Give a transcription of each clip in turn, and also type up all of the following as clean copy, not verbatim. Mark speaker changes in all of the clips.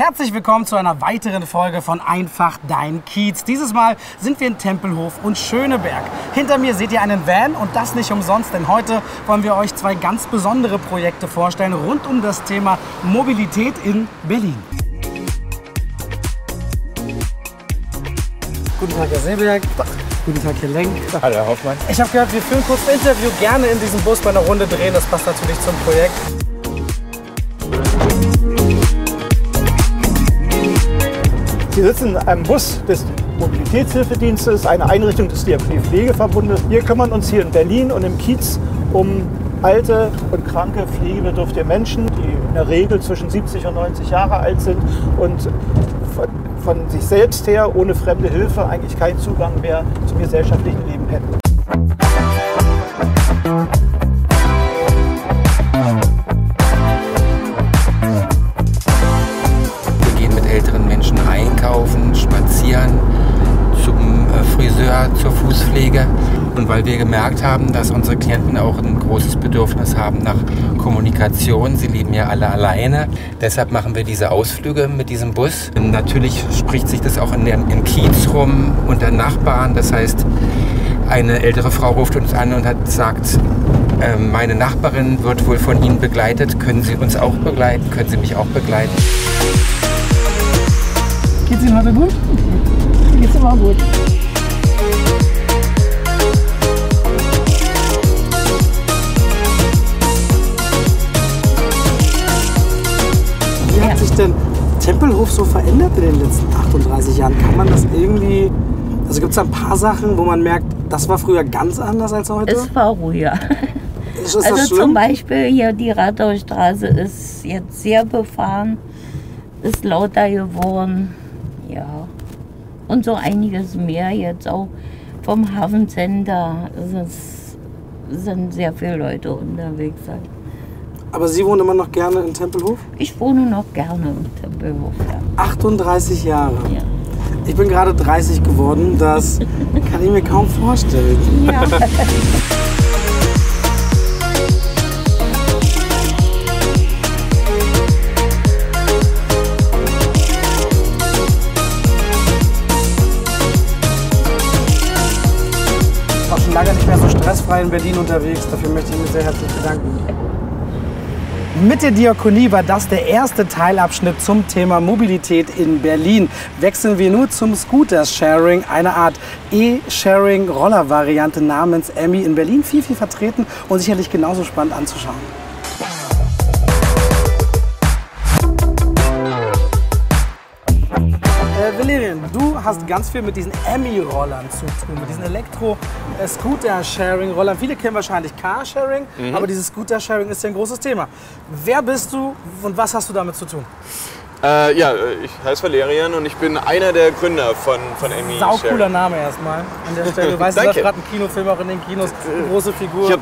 Speaker 1: Herzlich willkommen zu einer weiteren Folge von Einfach dein Kiez. Dieses Mal sind wir in Tempelhof und Schöneberg. Hinter mir seht ihr einen Van und das nicht umsonst, denn heute wollen wir euch zwei ganz besondere Projekte vorstellen rund um das Thema Mobilität in Berlin. Guten Tag, Herr Seeberg. Guten Tag, Herr Lenk.
Speaker 2: Hallo, Herr Hoffmann.
Speaker 1: Ich habe gehört, wir führen kurz ein Interview, gerne in diesem Bus bei einer Runde drehen. Das passt natürlich zum Projekt.
Speaker 2: Sie sitzen in einem Bus des Mobilitätshilfedienstes, eine Einrichtung des Diakonie-Pflegeverbundes. Wir kümmern uns hier in Berlin und im Kiez um alte und kranke, pflegebedürftige Menschen, die in der Regel zwischen 70 und 90 Jahre alt sind und von sich selbst her ohne fremde Hilfe eigentlich keinen Zugang mehr zum gesellschaftlichen Leben hätten.
Speaker 3: Wir gehen mit älteren Menschen einkaufen, spazieren, zum Friseur, zur Fußpflege. Und weil wir gemerkt haben, dass unsere Klienten auch ein großes Bedürfnis haben nach Kommunikation, sie leben ja alle alleine, deshalb machen wir diese Ausflüge mit diesem Bus. Und natürlich spricht sich das auch im Kiez rum unter Nachbarn, das heißt, eine ältere Frau ruft uns an und sagt, meine Nachbarin wird wohl von Ihnen begleitet, können Sie uns auch begleiten, können Sie mich auch begleiten?
Speaker 1: Geht's Ihnen heute gut?
Speaker 4: Geht's immer gut.
Speaker 1: Wie hat sich denn Tempelhof so verändert in den letzten 38 Jahren? Kann man das irgendwie... Also gibt es da ein paar Sachen, wo man merkt, das war früher ganz anders als heute?
Speaker 4: Es war ruhiger.
Speaker 1: Ist das
Speaker 4: Also
Speaker 1: schlimm?
Speaker 4: zum Beispiel hier die Rathaustraße ist jetzt sehr befahren, ist lauter geworden, ja. Und so einiges mehr jetzt auch vom Hafencenter sind sehr viele Leute unterwegs.
Speaker 1: Aber Sie wohnen immer noch gerne in Tempelhof?
Speaker 4: Ich wohne noch gerne im Tempelhof, ja.
Speaker 1: 38 Jahre.
Speaker 4: Ja.
Speaker 1: Ich bin gerade 30 geworden, das kann ich mir kaum vorstellen.
Speaker 4: Ja.
Speaker 1: Ich war schon lange nicht mehr so stressfrei in Berlin unterwegs. Dafür möchte ich mich sehr herzlich bedanken. Mit der Diakonie war das der erste Teilabschnitt zum Thema Mobilität in Berlin. Wechseln wir nur zum Scooter-Sharing, eine Art E-Sharing-Roller-Variante namens Emmy, in Berlin viel vertreten und sicherlich genauso spannend anzuschauen. Valerian, du hast ganz viel mit diesen Emmy-Rollern zu tun, mit diesen Elektro-Scooter-Sharing-Rollern. Viele kennen wahrscheinlich Carsharing, aber dieses Scooter-Sharing ist ja ein großes Thema. Wer bist du und was hast du damit zu tun?
Speaker 5: Ja, ich heiße Valerian und ich bin einer der Gründer von Emmy.
Speaker 1: Saucooler Name erstmal an der Stelle. Du weißt, du hast gerade einen Kinofilm auch in den Kinos, eine große Figur.
Speaker 5: Ich habe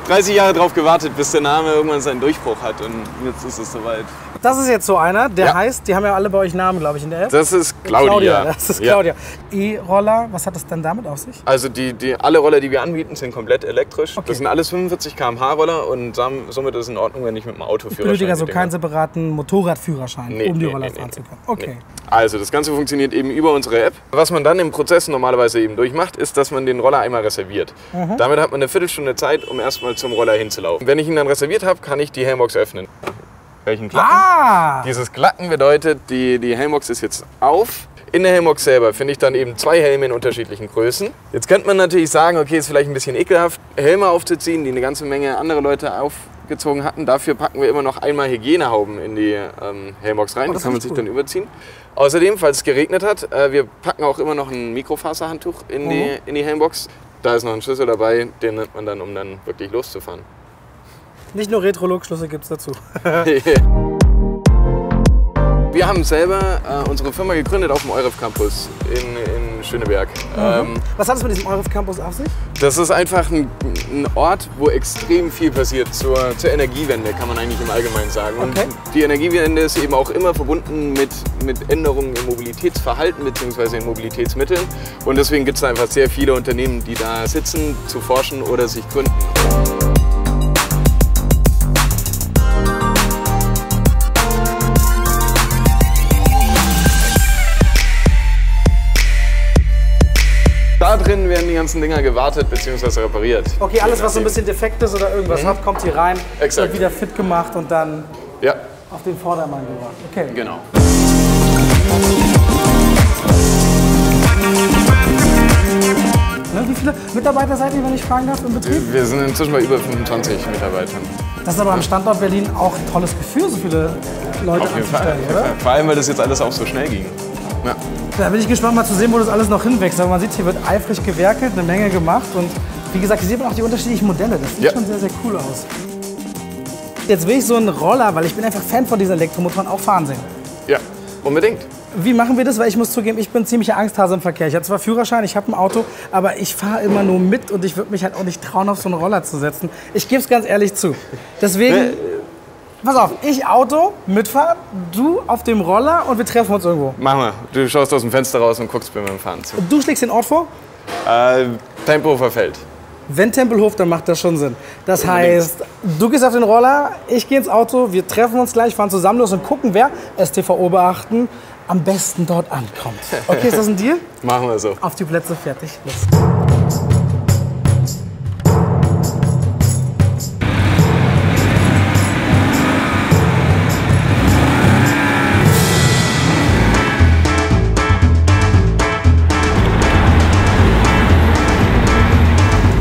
Speaker 5: 30 Jahre darauf gewartet, bis der Name irgendwann seinen Durchbruch hat und jetzt ist es soweit.
Speaker 1: Das ist jetzt so einer, der heißt, die haben ja alle bei euch Namen, glaube ich, in der App.
Speaker 5: Das ist Claudia.
Speaker 1: Das ist Claudia. E-Roller, was hat das denn damit auf sich?
Speaker 5: Also alle Roller, die wir anbieten, sind komplett elektrisch.
Speaker 1: Okay.
Speaker 5: Das sind alles 45 km/h Roller und somit ist es in Ordnung, wenn ich mit dem Auto
Speaker 1: Ich benötige also keinen separaten Motorradführerschein, um die Roller fahren zu können. Okay.
Speaker 5: Nee. Also das Ganze funktioniert eben über unsere App. Was man dann im Prozess normalerweise eben durchmacht, ist, dass man den Roller einmal reserviert. Damit hat man eine Viertelstunde Zeit, um erstmal zum Roller hinzulaufen. Wenn ich ihn dann reserviert habe, kann ich die Helmbox öffnen. Welchen Glatten? Dieses Glatten bedeutet, die Helmbox ist jetzt auf. In der Helmbox selber finde ich dann eben zwei Helme in unterschiedlichen Größen. Jetzt könnte man natürlich sagen, okay, ist vielleicht ein bisschen ekelhaft, Helme aufzuziehen, die eine ganze Menge andere Leute aufgezogen hatten. Dafür packen wir immer noch einmal Hygienehauben in die Helmbox rein. Die kann man sich dann überziehen. Außerdem, falls es geregnet hat, wir packen auch immer noch ein Mikrofaserhandtuch in die Helmbox. Da ist noch ein Schlüssel dabei, den nimmt man dann, um dann wirklich loszufahren.
Speaker 1: Nicht nur Retro-Look-Schlüssel gibt es dazu.
Speaker 5: Wir haben selber unsere Firma gegründet auf dem EUREF Campus in Schöneberg.
Speaker 1: Was hat es mit diesem EUREF Campus auf sich?
Speaker 5: Das ist einfach ein Ort, wo extrem viel passiert zur Energiewende, kann man eigentlich im Allgemeinen sagen. Und die Energiewende ist eben auch immer verbunden mit Änderungen im Mobilitätsverhalten bzw. in Mobilitätsmitteln. Und deswegen gibt es einfach sehr viele Unternehmen, die da sitzen, zu forschen oder sich gründen. drin werden die ganzen Dinger gewartet bzw. repariert.
Speaker 1: Okay, alles was so ein bisschen defekt ist oder irgendwas hat, kommt hier rein,
Speaker 5: Exakt.
Speaker 1: wird wieder fit gemacht und dann
Speaker 5: Ja,
Speaker 1: auf den Vordermann gebracht. Okay.
Speaker 5: genau.
Speaker 1: Ne, wie viele Mitarbeiter seid ihr, wenn ich fragen darf, im Betrieb?
Speaker 5: Wir sind inzwischen bei über 25 Mitarbeitern.
Speaker 1: Das ist aber am Standort Berlin auch ein tolles Gefühl, so viele Leute
Speaker 5: Auf jeden Fall.
Speaker 1: anzustellen, oder?
Speaker 5: Vor allem, weil das jetzt alles auch so schnell ging. Ja.
Speaker 1: Da bin ich gespannt, mal zu sehen, wo das alles noch hinwächst. Aber man sieht, hier wird eifrig gewerkelt, eine Menge gemacht. Und wie gesagt, hier sieht man auch die unterschiedlichen Modelle. Das sieht schon sehr, sehr cool aus. Jetzt will ich so einen Roller, weil ich bin einfach Fan von diesen Elektromotoren, auch fahren sehen.
Speaker 5: Ja, unbedingt.
Speaker 1: Wie machen wir das? Weil ich muss zugeben, ich bin ein ziemlicher Angsthase im Verkehr. Ich habe zwar Führerschein, ich habe ein Auto, aber ich fahre immer nur mit und ich würde mich halt auch nicht trauen, auf so einen Roller zu setzen. Ich gebe es ganz ehrlich zu. Deswegen, pass auf, ich Auto, mitfahren, du auf dem Roller und wir treffen uns irgendwo.
Speaker 5: Mach mal. Du schaust aus dem Fenster raus und guckst mir beim Fahren zu.
Speaker 1: Du schlägst den Ort vor?
Speaker 5: Tempo verfällt.
Speaker 1: Wenn Tempelhof, dann macht das schon Sinn. Das heißt, du gehst auf den Roller, ich gehe ins Auto, wir treffen uns gleich, fahren zusammen los und gucken, wer, STVO beachten, am besten dort ankommt. Okay, ist das ein Deal?
Speaker 5: Machen wir so.
Speaker 1: Auf die Plätze, fertig, los.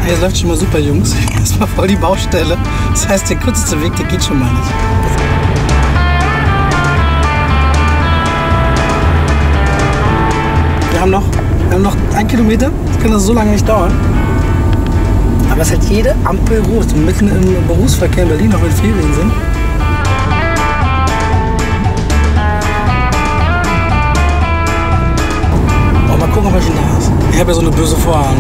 Speaker 1: Hier läuft schon mal super, Jungs. Erstmal voll die Baustelle. Das heißt, der kürzeste Weg, der geht schon mal nicht. Wir haben noch 1 Kilometer. Das kann das so lange nicht dauern. Aber es hat jede Ampel rot. Mitten im Berufsverkehr in Berlin, auch wenn Ferien sind. Oh, mal gucken, ob er schon da ist. Ich habe ja so eine böse Vorahnung.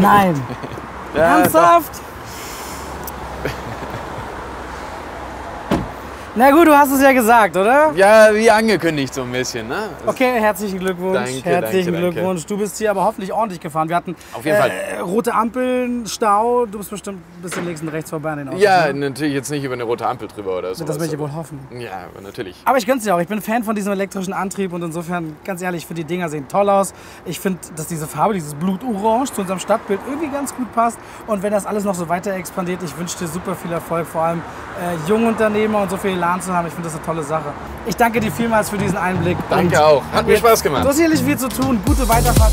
Speaker 1: Nein. Ernsthaft? Na gut, du hast es ja gesagt, oder?
Speaker 5: Ja, wie angekündigt so ein bisschen, ne?
Speaker 1: Okay, herzlichen Glückwunsch. Herzlichen Glückwunsch. Du bist hier aber hoffentlich ordentlich gefahren. Wir hatten
Speaker 5: Auf jeden Fall.
Speaker 1: rote Ampeln, Stau. Du bist bestimmt ein bisschen links und rechts vorbei an den Autos.
Speaker 5: Ja,
Speaker 1: ne?
Speaker 5: natürlich jetzt nicht über eine rote Ampel drüber oder so.
Speaker 1: Das möchte ich wohl hoffen.
Speaker 5: Ja, aber natürlich.
Speaker 1: Aber ich gönn's dir auch. Ich bin Fan von diesem elektrischen Antrieb und insofern, ganz ehrlich, ich finde, die Dinger sehen toll aus. Ich finde, dass diese Farbe, dieses Blutorange zu unserem Stadtbild irgendwie ganz gut passt. Und wenn das alles noch so weiter expandiert, ich wünsche dir super viel Erfolg, vor allem Jungunternehmer und so viel Elan zu haben. Ich finde das eine tolle Sache. Ich danke dir vielmals für diesen Einblick.
Speaker 5: Danke auch. Hat mir Spaß gemacht.
Speaker 1: Du hast sicherlich viel zu tun. Gute Weiterfahrt.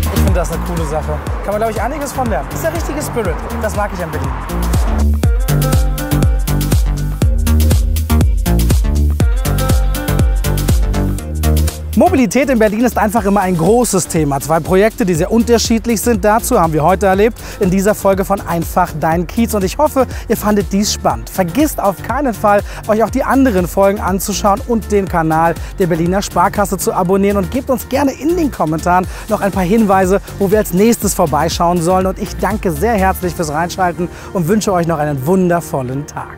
Speaker 1: Ich finde das eine coole Sache. Kann man, glaube ich, einiges von lernen. Das ist der richtige Spirit. Das mag ich an Berlin. Mobilität in Berlin ist einfach immer ein großes Thema. 2 Projekte, die sehr unterschiedlich sind. Dazu haben wir heute erlebt in dieser Folge von Einfach dein Kiez. Und ich hoffe, ihr fandet dies spannend. Vergisst auf keinen Fall, euch auch die anderen Folgen anzuschauen und den Kanal der Berliner Sparkasse zu abonnieren. Und gebt uns gerne in den Kommentaren noch ein paar Hinweise, wo wir als nächstes vorbeischauen sollen. Und ich danke sehr herzlich fürs Reinschalten und wünsche euch noch einen wundervollen Tag.